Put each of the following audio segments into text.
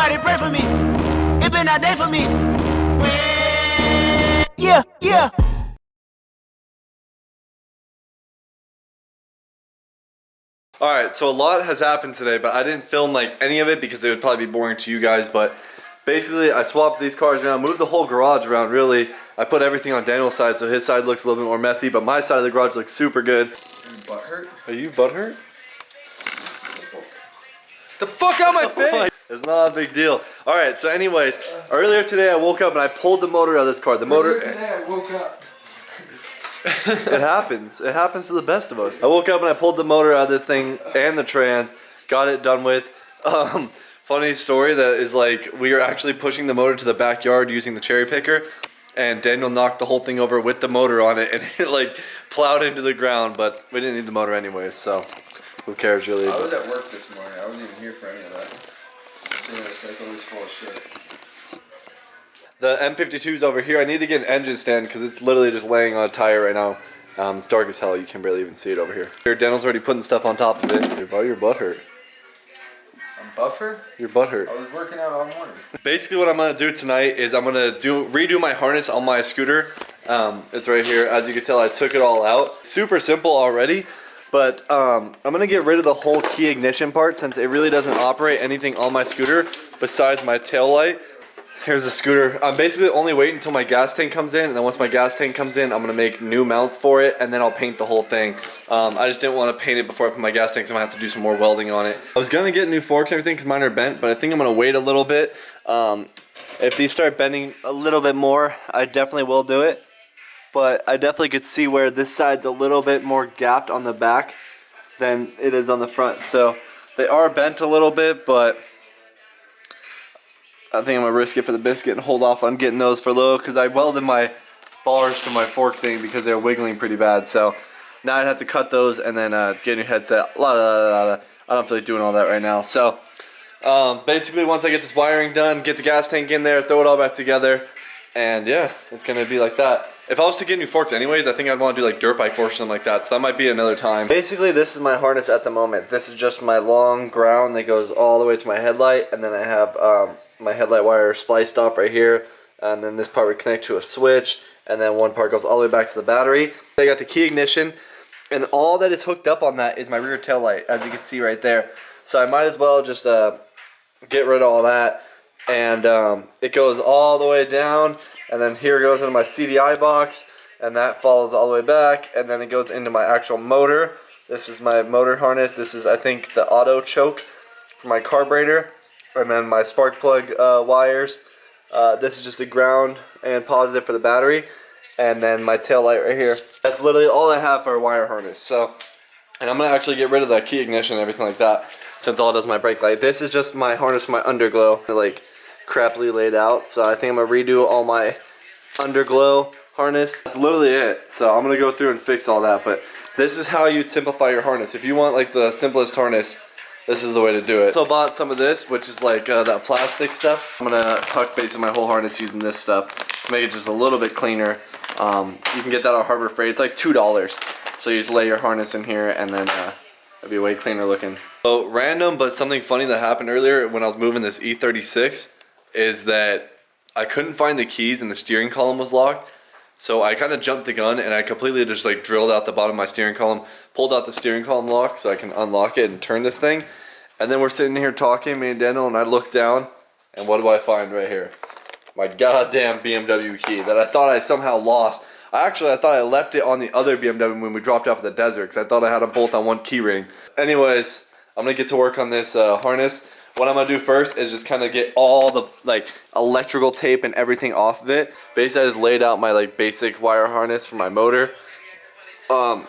Somebody pray for me. It been a day for me. Yeah, yeah. Alright, so a lot has happened today, but I didn't film like any of it because it would probably be boring to you guys, but basically I swapped these cars around, moved the whole garage around really. I put everything on Daniel's side so his side looks a little bit more messy, but my side of the garage looks super good. Are you butthurt? Are you butthurt? The fuck out of my face! It's not a big deal. Alright, so anyways, earlier today I woke up and I pulled the motor out of this car. The motor... Earlier today I woke up. It happens. It happens to the best of us. I woke up and I pulled the motor out of this thing and the trans, got it done with. Funny story that is like, we were actually pushing the motor to the backyard using the cherry picker, and Daniel knocked the whole thing over with the motor on it, and it like plowed into the ground, but we didn't need the motor anyways, so who cares really. I was at work this morning. I wasn't even here for any of that. So this guy's always full of shit. The M52's over here. I need to get an engine stand because it's literally just laying on a tire right now. It's dark as hell. You can barely even see it over here. Here, Daniel's already putting stuff on top of it. Why your butt hurt? I'm buffer? Your butt hurt. I was working out all morning. Basically what I'm going to do tonight is I'm going to redo my harness on my scooter. It's right here. As you can tell, I took it all out. Super simple already. But I'm going to get rid of the whole key ignition part since it really doesn't operate anything on my scooter besides my tail light. Here's the scooter. I'm basically only waiting until my gas tank comes in, and then once my gas tank comes in, I'm gonna make new mounts for it, and then I'll paint the whole thing. I just didn't want to paint it before I put my gas tank, so I'm gonna have to do some more welding on it. I was gonna get new forks and everything because mine are bent, but I think I'm gonna wait a little bit. If these start bending a little bit more, I definitely will do it. But I definitely could see where this side's a little bit more gapped on the back than it is on the front. So they are bent a little bit, but I think I'm going to risk it for the biscuit and hold off on getting those for low because I welded my bars to my fork thing because they're wiggling pretty bad. So now I'd have to cut those and then get a new headset. I don't feel like doing all that right now. So basically once I get this wiring done, get the gas tank in there, throw it all back together, and yeah, it's going to be like that. If I was to get new forks anyways, I think I'd want to do like dirt bike forks or something like that. So that might be another time. Basically, this is my harness at the moment. This is just my long ground that goes all the way to my headlight. And then I have my headlight wire spliced off right here. And then this part would connect to a switch. And then one part goes all the way back to the battery. I got the key ignition. And all that is hooked up on that is my rear tail light, as you can see right there. So I might as well just get rid of all that. And it goes all the way down. And then here goes into my CDI box, and that follows all the way back, and then it goes into my actual motor. This is my motor harness. This is, I think, the auto choke for my carburetor, and then my spark plug wires. This is just a ground and positive for the battery, and then my tail light right here. That's literally all I have for a wire harness. So, and I'm gonna actually get rid of the key ignition and everything like that, since all it does my brake light. This is just my harness for my underglow. Like, crappily laid out, so I think I'm gonna redo all my underglow harness. That's literally it. So I'm gonna go through and fix all that, but this is how you'd simplify your harness. If you want like the simplest harness, this is the way to do it. So I bought some of this, which is like that plastic stuff. I'm gonna tuck basically my whole harness using this stuff to make it just a little bit cleaner. You can get that at Harbor Freight. It's like $2. So you just lay your harness in here, and then it'll be way cleaner looking. So random, but something funny that happened earlier when I was moving this E36 is that I couldn't find the keys and the steering column was locked. So I kind of jumped the gun and I completely just like drilled out the bottom of my steering column, pulled out the steering column lock so I can unlock it and turn this thing. And then we're sitting here talking, me and Daniel, and I look down and what do I find right here? My goddamn BMW key that I thought I somehow lost. I thought I left it on the other BMW when we dropped off in the desert because I thought I had them both on one key ring. Anyways, I'm going to get to work on this harness. What I'm going to do first is just kind of get all the like electrical tape and everything off of it. Basically, I just laid out my like basic wire harness for my motor.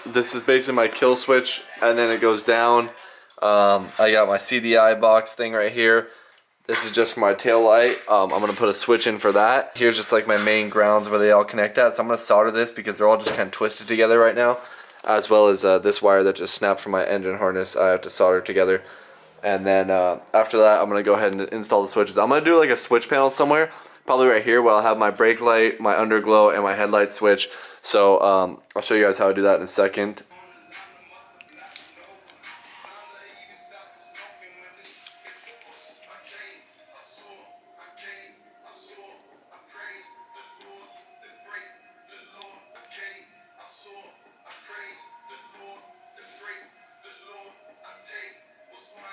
This is basically my kill switch, and then it goes down. I got my CDI box thing right here. This is just my tail light. I'm going to put a switch in for that. Here's just like my main grounds where they all connect at. So I'm going to solder this because they're all just kind of twisted together right now. As well as this wire that just snapped from my engine harness. I have to solder together. And then after that, I'm going to go ahead and install the switches. I'm going to do like a switch panel somewhere. Probably right here where I'll have my brake light, my underglow, and my headlight switch. So I'll show you guys how I do that in a second.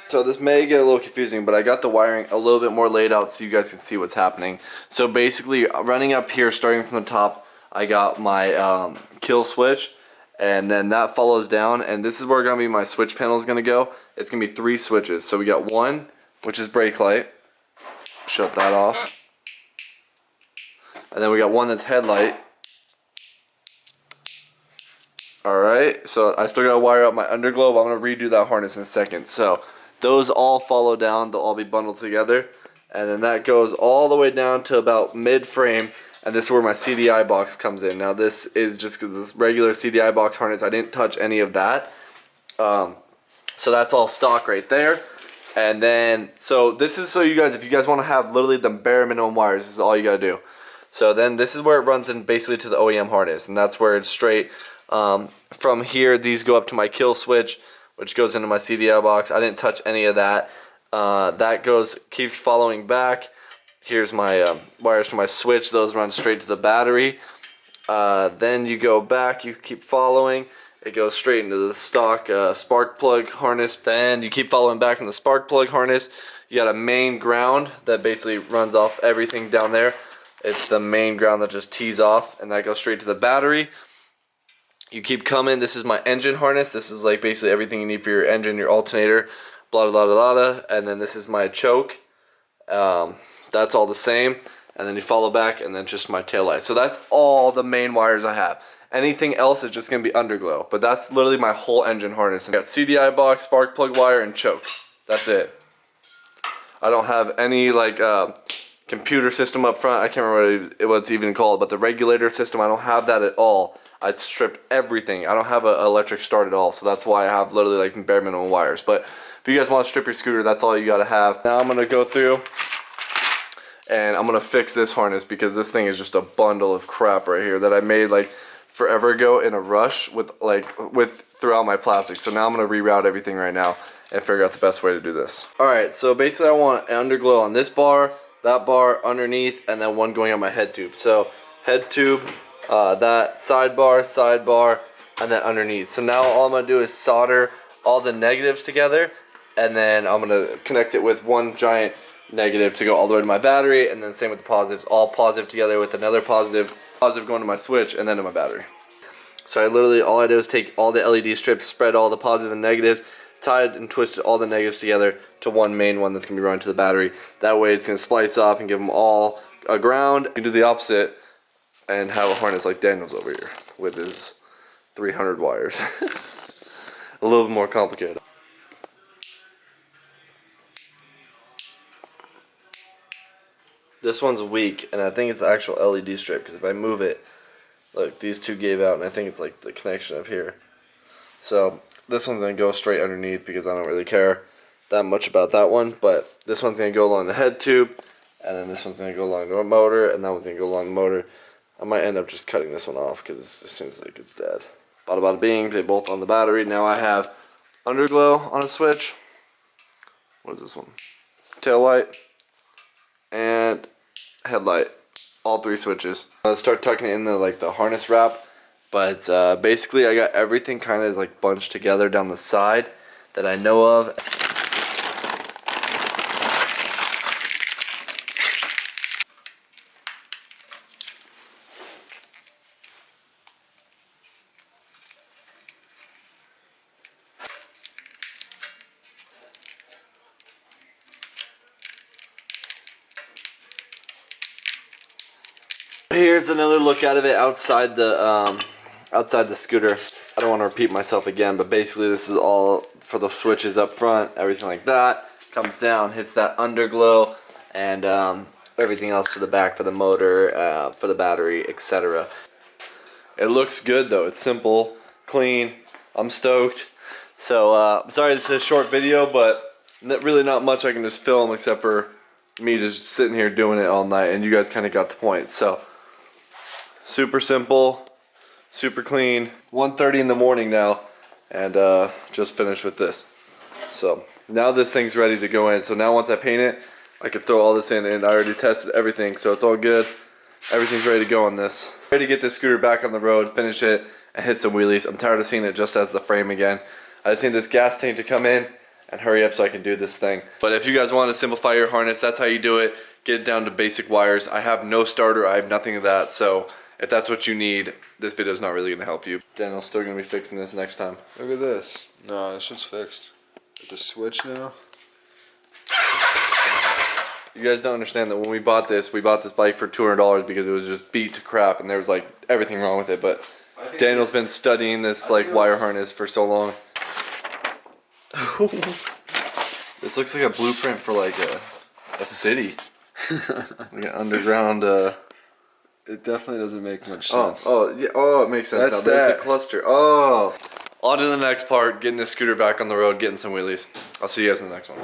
So this may get a little confusing, but I got the wiring a little bit more laid out so you guys can see what's happening. So basically, running up here, starting from the top, I got my kill switch, and then that follows down, and this is where gonna be my switch panel is gonna go. It's gonna be 3 switches. So we got one, which is brake light. Shut that off. And then we got one that's headlight. Alright, so I still gotta wire up my underglow, but I'm gonna redo that harness in a second. So those all follow down, they'll all be bundled together. And then that goes all the way down to about mid-frame, and this is where my CDI box comes in. Now this is just this regular CDI box harness, I didn't touch any of that. So that's all stock right there. And then, so this is so you guys, if you guys want to have literally the bare minimum wires, this is all you gotta do. So then this is where it runs in basically to the OEM harness, and that's where it's straight. From here, these go up to my kill switch, which goes into my CDI box. I didn't touch any of that. That keeps following back. Here's my wires to my switch. Those run straight to the battery. Then you go back, you keep following. It goes straight into the stock spark plug harness. Then you keep following back from the spark plug harness. You got a main ground that basically runs off everything down there. It's the main ground that just tees off, and that goes straight to the battery. You keep coming. This is my engine harness. This is like basically everything you need for your engine, your alternator, blah blah blah blah. And then this is my choke. That's all the same. And then you follow back, and then just my tail light. So that's all the main wires I have. Anything else is just gonna be underglow. But that's literally my whole engine harness. I got CDI box, spark plug wire, and choke. That's it. I don't have any like computer system up front. I can't remember what it's even called, but the regulator system, I don't have that at all. I stripped everything. I don't have an electric start at all, so that's why I have literally like bare minimum wires. But if you guys want to strip your scooter, that's all you gotta have. Now I'm gonna go through and I'm gonna fix this harness, because this thing is just a bundle of crap right here that I made like forever ago in a rush with throughout my plastic. So now I'm gonna reroute everything right now and figure out the best way to do this. Alright, so basically I want an underglow on this bar, that bar underneath, and then one going on my head tube. So head tube, that sidebar, and then underneath. So now all I'm gonna do is solder all the negatives together, and then I'm gonna connect it with one giant negative to go all the way to my battery, and then same with the positives, all positive together with another positive going to my switch, and then to my battery. So all I did was take all the LED strips, spread all the positive and negatives, tied and twisted all the negatives together to one main one that's gonna be running to the battery. That way it's gonna splice off and give them all a ground. You can do the opposite and have a harness like Daniel's over here with his 300 wires. A little bit more complicated. This one's weak, and I think it's the actual LED strip, because if I move it, look, these two gave out, and I think it's like the connection up here. So this one's gonna go straight underneath, because I don't really care that much about that one, but this one's gonna go along the head tube, and then this one's gonna go along the motor, and that one's gonna go along the motor. I might end up just cutting this one off, because as soon as it gets dead. Bada bada bing, they bolt on the battery. Now I have underglow on a switch. What is this one? Tail light and headlight. All 3 switches. I'm gonna start tucking it in the harness wrap, but basically I got everything kind of like bunched together down the side that I know of. Here's another look out of it outside the scooter. I don't want to repeat myself again, but basically this is all for the switches up front, everything like that. Comes down, hits that underglow, and everything else to the back for the motor, for the battery, etc. It looks good though. It's simple, clean. I'm stoked. So I'm sorry this is a short video, but really not much I can just film except for me just sitting here doing it all night, and you guys kind of got the point. So super simple, super clean. 1:30 in the morning now, and just finished with this. So now this thing's ready to go in. So now once I paint it, I can throw all this in, and I already tested everything, so it's all good. Everything's ready to go on this. Ready to get this scooter back on the road, finish it, and hit some wheelies. I'm tired of seeing it just as the frame again. I just need this gas tank to come in, and hurry up so I can do this thing. But if you guys want to simplify your harness, that's how you do it. Get it down to basic wires. I have no starter, I have nothing of that, so if that's what you need, this video is not really going to help you. Daniel's still going to be fixing this next time. Look at this. No, this shit's fixed. The switch now. You guys don't understand that when we bought this bike for $200 because it was just beat to crap and there was like everything wrong with it. But Daniel's been studying this like wire harness for so long. This looks like a blueprint for like a city, like an underground. It definitely doesn't make much sense. Oh, yeah. Oh, it makes sense. That's now. There's that. the cluster. Oh, on to the next part. Getting this scooter back on the road. Getting some wheelies. I'll see you guys in the next one.